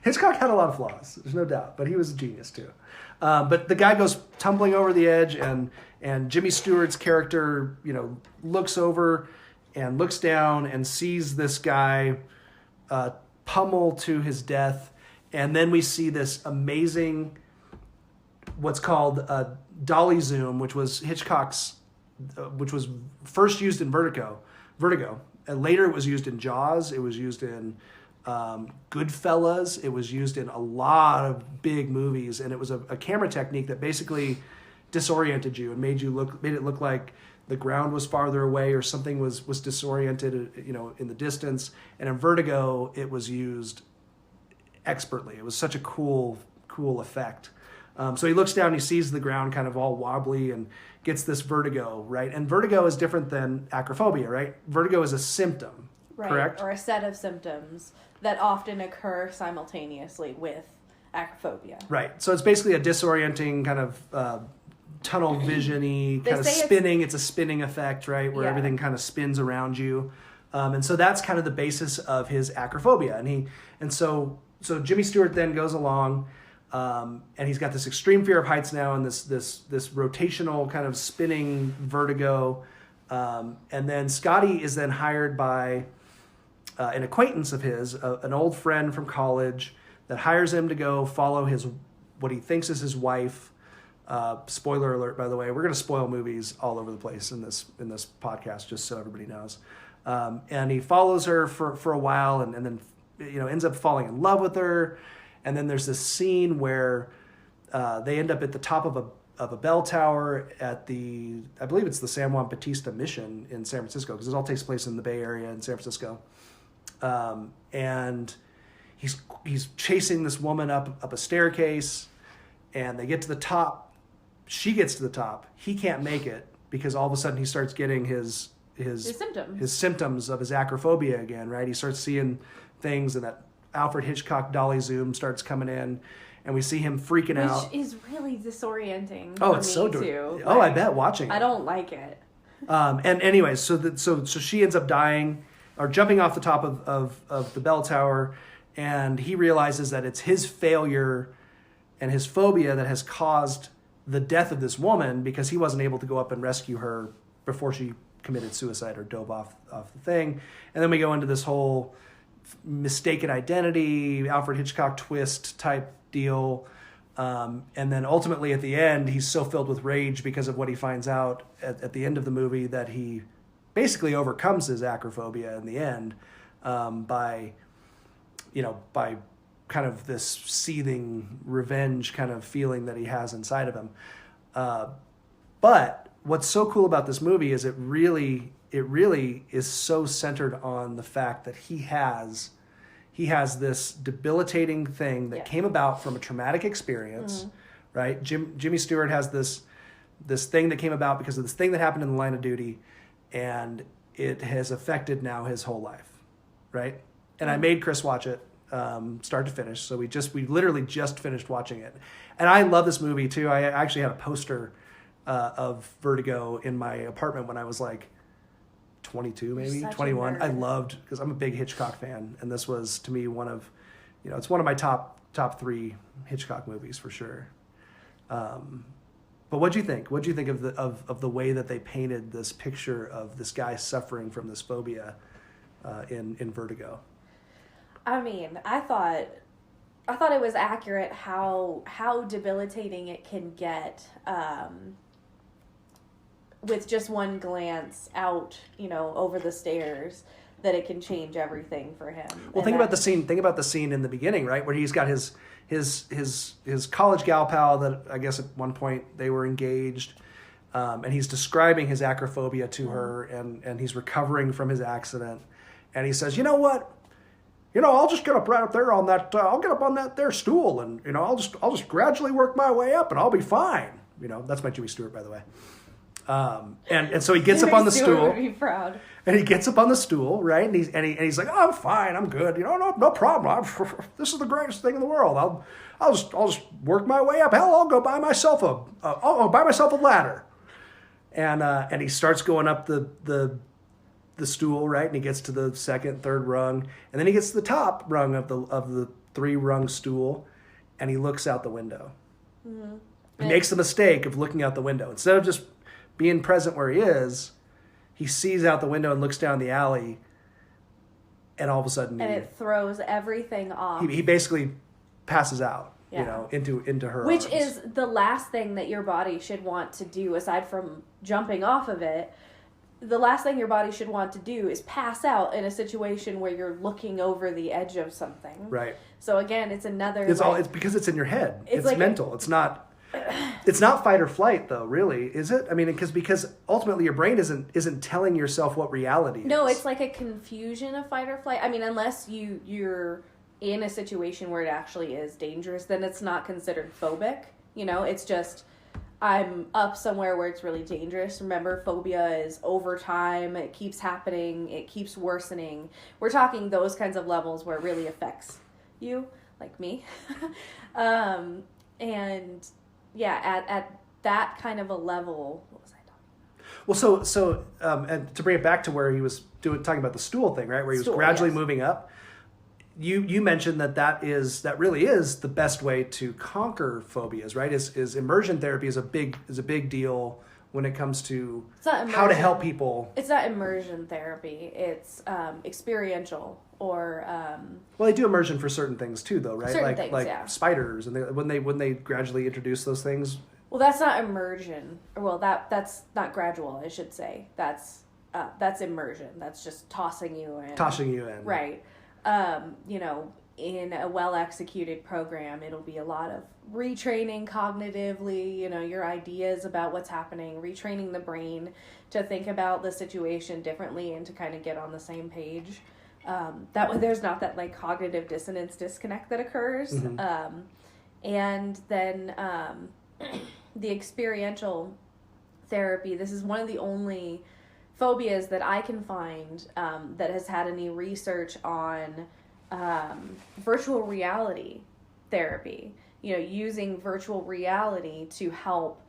Hitchcock had a lot of flaws. There's no doubt, but he was a genius too. But the guy goes tumbling over the edge, and Jimmy Stewart's character, looks over and looks down and sees this guy pummel to his death. And then we see this amazing, what's called Dolly Zoom, which was Hitchcock's, which was first used in Vertigo, and later it was used in Jaws. It was used in Goodfellas. It was used in a lot of big movies, and it was a camera technique that basically disoriented you and made it look like the ground was farther away or something was disoriented, in the distance. And in Vertigo, it was used expertly. It was such a cool effect. So he looks down, he sees the ground kind of all wobbly and gets this vertigo, right? And vertigo is different than acrophobia, right? Vertigo is a symptom, right, correct? Or a set of symptoms that often occur simultaneously with acrophobia. Right. So it's basically a disorienting kind of tunnel vision-y kind of spinning. It's a spinning effect, right? Where everything kind of spins around you. And so that's kind of the basis of his acrophobia. And so Jimmy Stewart then goes along, and he's got this extreme fear of heights now, and this rotational kind of spinning vertigo. And then Scotty is then hired by an acquaintance of his, an old friend from college, that hires him to go follow what he thinks is his wife. Spoiler alert, by the way. We're going to spoil movies all over the place in this podcast, just so everybody knows. And he follows her for a while, and then ends up falling in love with her. And then there's this scene where they end up at the top of a bell tower at I believe it's the San Juan Bautista Mission in San Francisco, because it all takes place in the Bay Area in San Francisco. And he's chasing this woman up a staircase, and they get to the top. She gets to the top. He can't make it because all of a sudden he starts getting his symptoms of his acrophobia again, right? He starts seeing things, and that Alfred Hitchcock Dolly Zoom starts coming in, and we see him freaking out. Which is really disorienting. Oh, it's so too. Oh, I bet watching. I don't like it. And anyways, so she ends up dying or jumping off the top of the bell tower, and he realizes that it's his failure and his phobia that has caused the death of this woman, because he wasn't able to go up and rescue her before she committed suicide or dove off the thing. And then we go into this whole mistaken identity, Alfred Hitchcock twist type deal. And then ultimately at the end, he's so filled with rage because of what he finds out at the end of the movie that he basically overcomes his acrophobia in the end by by kind of this seething revenge kind of feeling that he has inside of him. But what's so cool about this movie is it really is so centered on the fact that he has this debilitating thing that came about from a traumatic experience, right? Jimmy Stewart has this thing that came about because of this thing that happened in the line of duty, and it has affected now his whole life, right? And I made Kris watch it, start to finish. So we literally just finished watching it. And I love this movie too. I actually had a poster of Vertigo in my apartment when I was like 22, maybe 21. I loved, because I'm a big Hitchcock fan, and this was to me one of, it's one of my top 3 Hitchcock movies for sure. But what'd you think? What'd you think of the way that they painted this picture of this guy suffering from this phobia in Vertigo? I mean, I thought it was accurate how debilitating it can get with just one glance out, over the stairs, that it can change everything for him. Well, think about the scene in the beginning, right, where he's got his college gal pal that I guess at one point they were engaged, and he's describing his acrophobia to her, and he's recovering from his accident, and he says, "You know what? I'll just get up right up there on that. I'll get up on that there stool, and I'll just gradually work my way up, and I'll be fine." That's my Jimmy Stewart, by the way. And so he gets up on the stool. Would be proud. And he gets up on the stool, right? And he's like, "Oh, I'm fine. I'm good. No problem. This is the greatest thing in the world. I'll just work my way up. Hell, I'll go buy myself a ladder." And he starts going up the stool, right? And he gets to the second, third rung, and then he gets to the top rung of the 3-rung stool, and he looks out the window. Mm-hmm. He makes the mistake of looking out the window instead of just being present where he is. He sees out the window and looks down the alley, and all of a sudden, it throws everything off. He basically passes out, into her Which arms. is the last thing that your body should want to do, aside from jumping off of it. The last thing your body should want to do is pass out in a situation where you're looking over the edge of something. Right. So again, it's another. It's because it's in your head. It's like mental. It's not fight or flight, though. Really, is it? I mean, because ultimately your brain isn't telling yourself what reality is. No, it's like a confusion of fight or flight. I mean, unless you're in a situation where it actually is dangerous, then it's not considered phobic. It's just, I'm up somewhere where it's really dangerous. Remember, phobia is over time. It keeps happening. It keeps worsening. We're talking those kinds of levels where it really affects you, like me. And yeah, at that kind of a level, what was I talking about? Well, and to bring it back to where he was talking about the stool thing, right? Where he was gradually moving up. You mentioned that really is the best way to conquer phobias, right? Is immersion therapy is a big deal when it comes to how to help people. It's not immersion therapy. It's experiential or. Well, they do immersion for certain things too, though, right? Certain things, like spiders, and when they gradually introduce those things. Well, that's not immersion. Well, that's not gradual, I should say. That's immersion. That's just tossing you in. Right. In a well-executed program, it'll be a lot of retraining cognitively, your ideas about what's happening, retraining the brain to think about the situation differently and to kind of get on the same page. That way there's not that like cognitive dissonance disconnect that occurs. Mm-hmm. And then the experiential therapy, this is one of the only phobias that I can find that has had any research on virtual reality therapy. Using virtual reality to help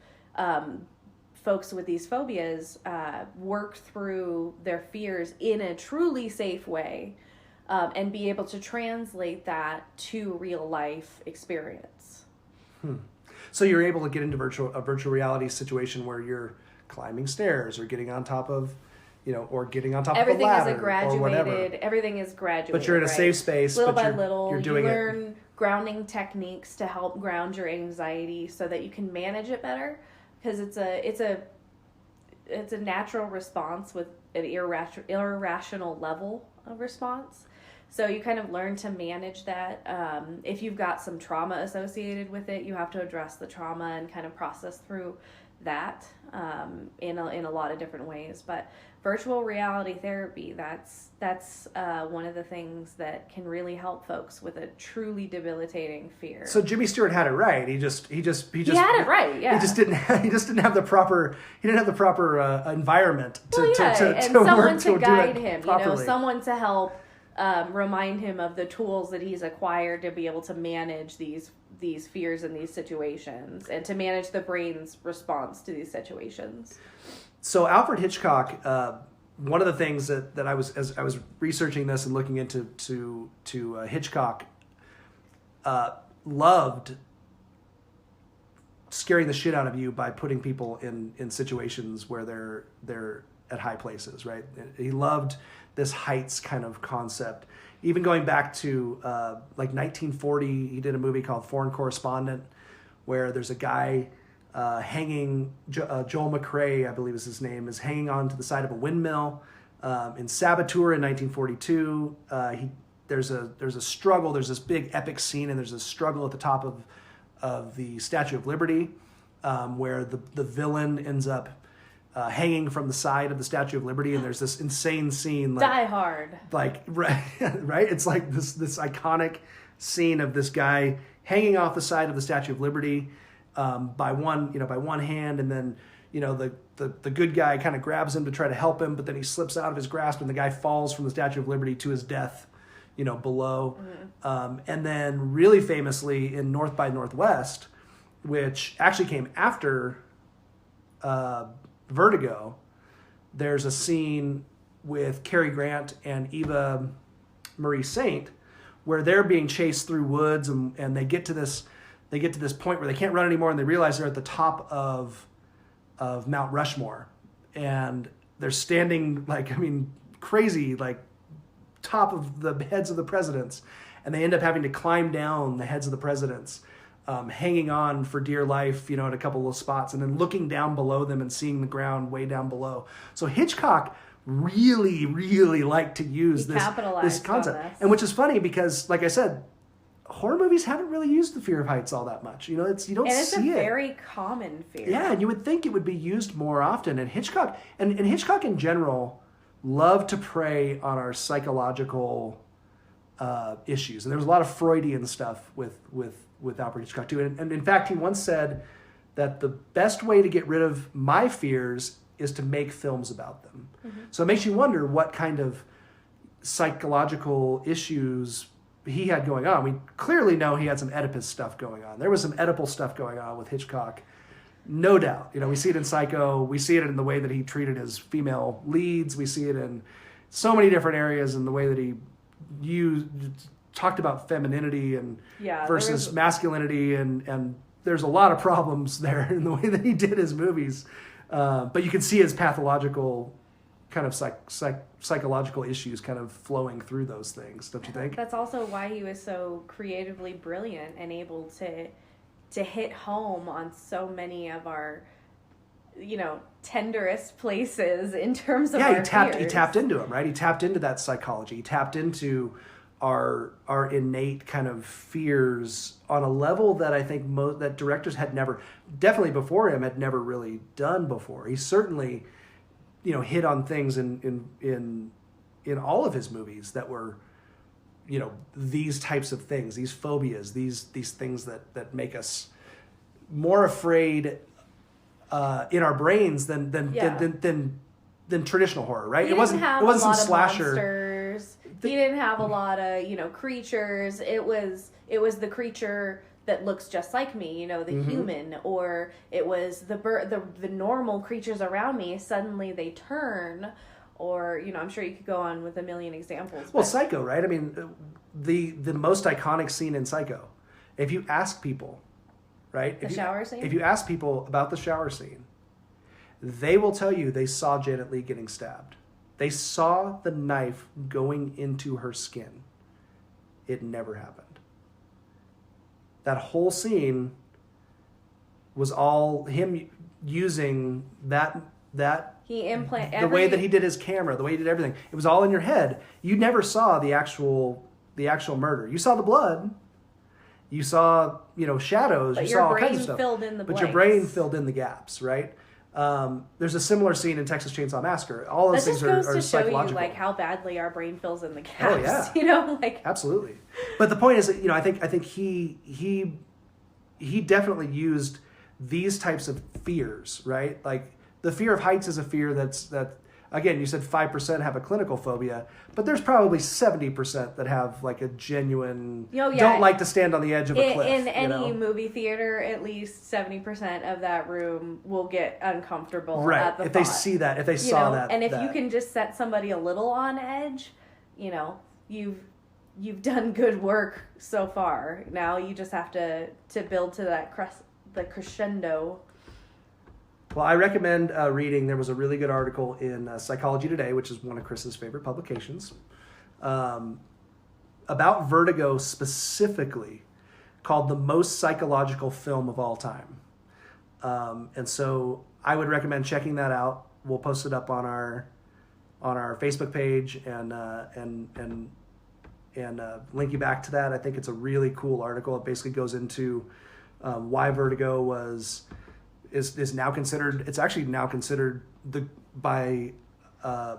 folks with these phobias work through their fears in a truly safe way and be able to translate that to real life experience. So you're able to get into a virtual reality situation where you're climbing stairs or getting on top of, or getting on top of a ladder or whatever. Everything is graduated. But you're in a safe space. Little by little, you learn grounding techniques to help ground your anxiety so that you can manage it better. Because it's a natural response with an irrational level of response. So you kind of learn to manage that. If you've got some trauma associated with it, you have to address the trauma and kind of process through that in a lot of different ways. But virtual reality therapy, that's one of the things that can really help folks with a truly debilitating fear. So Jimmy Stewart had it right. He had it right. Yeah. He just didn't have the proper environment to someone to guide do it him. properly. Someone to help remind him of the tools that he's acquired to be able to manage these fears in these situations and to manage the brain's response to these situations. So Alfred Hitchcock, one of the things that I was researching this and looking into Hitchcock, loved scaring the shit out of you by putting people in situations where they're at high places, right? He loved this heights kind of concept. Even going back to like 1940, he did a movie called Foreign Correspondent, where there's a guy hanging, Joel McCrea, I believe is his name, is hanging onto the side of a windmill. In Saboteur in 1942, there's a struggle. There's this big epic scene, and there's a struggle at the top of the Statue of Liberty, where the villain ends up hanging from the side of the Statue of Liberty, and there's this insane scene. Like, Die Hard. Like, right? It's like this iconic scene of this guy hanging off the side of the Statue of Liberty by one hand, and then the good guy kind of grabs him to try to help him, but then he slips out of his grasp, and the guy falls from the Statue of Liberty to his death, below. Mm-hmm. And then really famously in North by Northwest, which actually came after Vertigo, there's a scene with Cary Grant and Eva Marie Saint where they're being chased through woods, and they get to this point where they can't run anymore, and they realize they're at the top of Mount Rushmore, and they're standing crazy, like top of the heads of the presidents, and they end up having to climb down the heads of the presidents, hanging on for dear life, at a couple of spots, and then looking down below them and seeing the ground way down below. So Hitchcock really, really liked to use this concept, and which is funny because, like I said, horror movies haven't really used the fear of heights all that much. You don't see it. It's a very common fear. Yeah, and you would think it would be used more often. And Hitchcock, and Hitchcock in general, loved to prey on our psychological issues. And there was a lot of Freudian stuff with Alfred Hitchcock too. And in fact, he once said that the best way to get rid of my fears is to make films about them. Mm-hmm. So it makes you wonder what kind of psychological issues he had going on. We clearly know he had some Oedipus stuff going on. There was some Oedipal stuff going on with Hitchcock, no doubt. We see it in Psycho. We see it in the way that he treated his female leads. We see it in so many different areas in the way that he talked about femininity and versus masculinity, and there's a lot of problems there in the way that he did his movies. But you can see his pathological kind of psychological issues kind of flowing through those things, don't you think? That's also why he was so creatively brilliant and able to hit home on so many of our tenderest places in terms of he tapped into him, right? He tapped into that psychology. He tapped into our innate kind of fears on a level that I think that directors had never, definitely before him, had never really done before. He certainly hit on things in all of his movies that were, these types of things, these phobias, these things that make us more afraid in our brains than traditional horror, right? It wasn't some slasher. Monsters. He didn't have a lot of creatures. It was the creature that looks just like me, the mm-hmm. human, or it was the normal creatures around me. Suddenly they turn, or I'm sure you could go on with a million examples. Well, Psycho, right? I mean, the most iconic scene in Psycho. If you ask people, right? Shower scene. If you ask people about the shower scene, they will tell you they saw Janet Leigh getting stabbed. They saw the knife going into her skin. It never happened. That whole scene was all him using that the way that he did his camera, the way he did everything. It was all in your head. You never saw the actual murder. You saw the blood. You saw, shadows. You saw all kinds of stuff. Filled in the but blanks. Your brain filled in the gaps, right? There's a similar scene in Texas Chainsaw Massacre. All those things are to psychological. show you like how badly our brain fills in the gaps. Oh yeah, absolutely. But the point is that I think he definitely used these types of fears, right? Like the fear of heights is a fear that again, you said 5% have a clinical phobia, but there's probably 70% that have like a genuine don't like to stand on the edge of a cliff. In any movie theater, at least 70% of that room will get uncomfortable at the if thought. They see that, if they saw that. And if you can just set somebody a little on edge, you've done good work so far. Now you just have to build to that the crescendo. Well, I recommend reading. There was a really good article in Psychology Today, which is one of Kris's favorite publications, about Vertigo specifically, called The Most Psychological Film of All Time. And so I would recommend checking that out. We'll post it up on our Facebook page and link you back to that. I think it's a really cool article. It basically goes into why Vertigo is now considered. It's actually now considered by a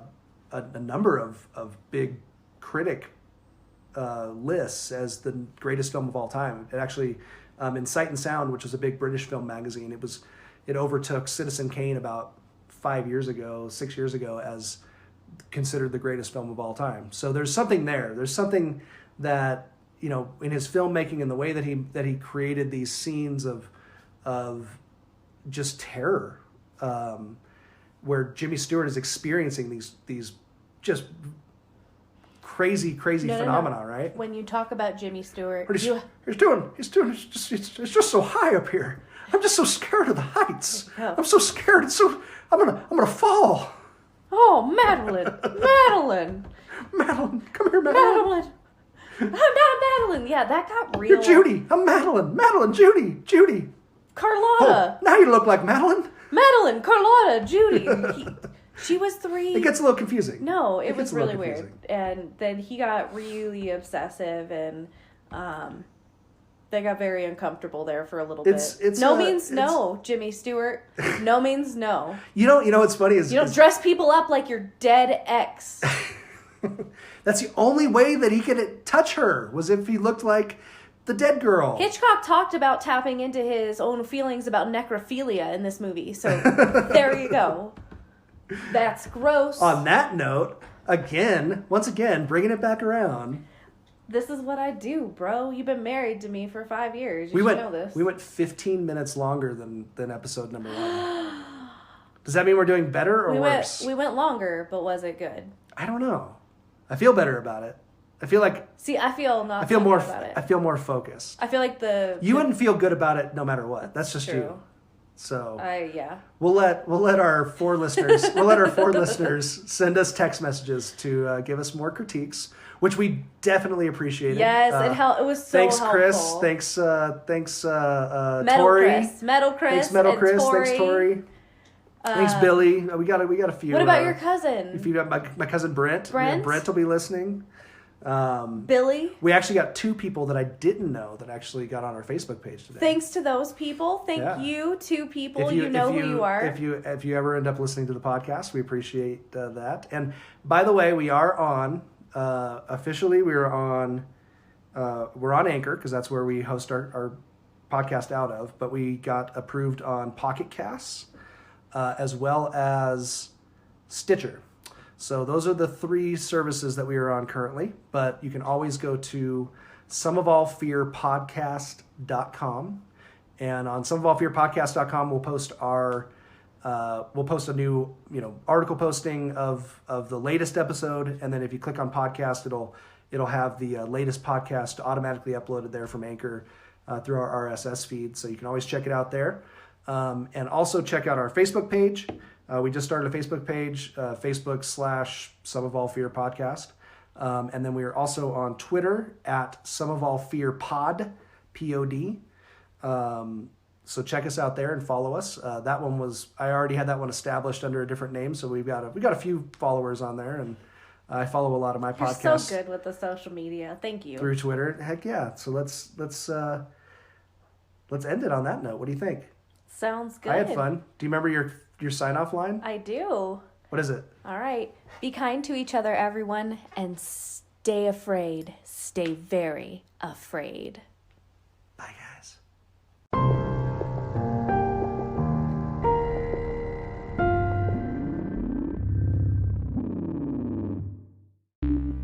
number of big critic lists as the greatest film of all time. It actually in Sight and Sound, which is a big British film magazine, it overtook Citizen Kane about 6 years ago as considered the greatest film of all time. So there's something there. There's something that in his filmmaking and the way that he created these scenes of just terror, where Jimmy Stewart is experiencing these just crazy phenomena, right? When you talk about Jimmy Stewart, it's just so high up here. I'm just so scared of the heights. Oh. I'm so scared. I'm gonna fall. Oh, Madeline, come here, Madeline. I'm not Madeline. Yeah, that got real. You're Judy. I'm Madeline, Judy. Carlotta. Oh, now you look like Madeline. Madeline, Carlotta, Judy. She was 3. It gets a little confusing. No, it was really weird. And then he got really obsessive, and they got very uncomfortable there for a little bit. No, Jimmy Stewart. No means no. You know what's funny is you don't dress people up like your dead ex. That's the only way that he could touch her, was if he looked like the dead girl. Hitchcock talked about tapping into his own feelings about necrophilia in this movie. So there you go. That's gross. On that note, once again, bringing it back around. This is what I do, bro. You've been married to me for 5 years. You should know this. We went 15 minutes longer than episode number 1. Does that mean we're doing better or worse? We went longer, but was it good? I don't know. I feel better about it. I feel like... See, I feel more about it. I feel more focused. I feel like You wouldn't feel good about it no matter what. That's just true. you. So yeah. We'll let our 4 listeners send us text messages to give us more critiques, which we definitely appreciated. Yes, it was so thanks, helpful. Chris. Thanks, Metal Tori. Metal Chris. Thanks, Metal Chris. Tori. Thanks, Tori. Thanks, Billy. We got a few. What about your cousin? If you got my cousin Brent. Brent? Yeah, Brent will be listening. Billy. We actually got 2 people that I didn't know that actually got on our Facebook page today. Thanks to those people. Thank you, 2 people. You know who you are. If you ever end up listening to the podcast, we appreciate that. And by the way, we are on officially. We're on Anchor, because that's where we host our podcast out of. But we got approved on Pocket Casts, as well as Stitcher. So those are the 3 services that we are on currently, but you can always go to someofallfearpodcast.com, and on someofallfearpodcast.com we'll post a new article posting of the latest episode, and then if you click on podcast, it'll have the latest podcast automatically uploaded there from Anchor through our RSS feed, so you can always check it out there, and also check out our Facebook page. We just started a Facebook page, Facebook/SomeOfAllFearPodcast. And then we are also on Twitter at SomeOfAllFearPod, POD. So check us out there and follow us. I already had that one established under a different name, so we got a few followers on there, and I follow a lot of my podcasts. You're so good with the social media. Thank you. Through Twitter. Heck yeah. So let's end it on that note. What do you think? Sounds good. I had fun. Do you remember your sign-off line? I do. What is it? All right. Be kind to each other, everyone, and stay afraid. Stay very afraid. Bye, guys.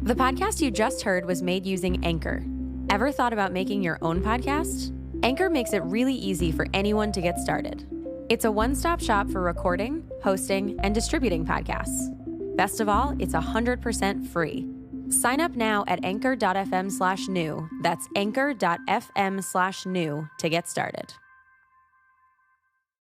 The podcast you just heard was made using Anchor. Ever thought about making your own podcast? Anchor makes it really easy for anyone to get started. It's a one-stop shop for recording, hosting, and distributing podcasts. Best of all, it's 100% free. Sign up now at anchor.fm/new. That's anchor.fm/new to get started.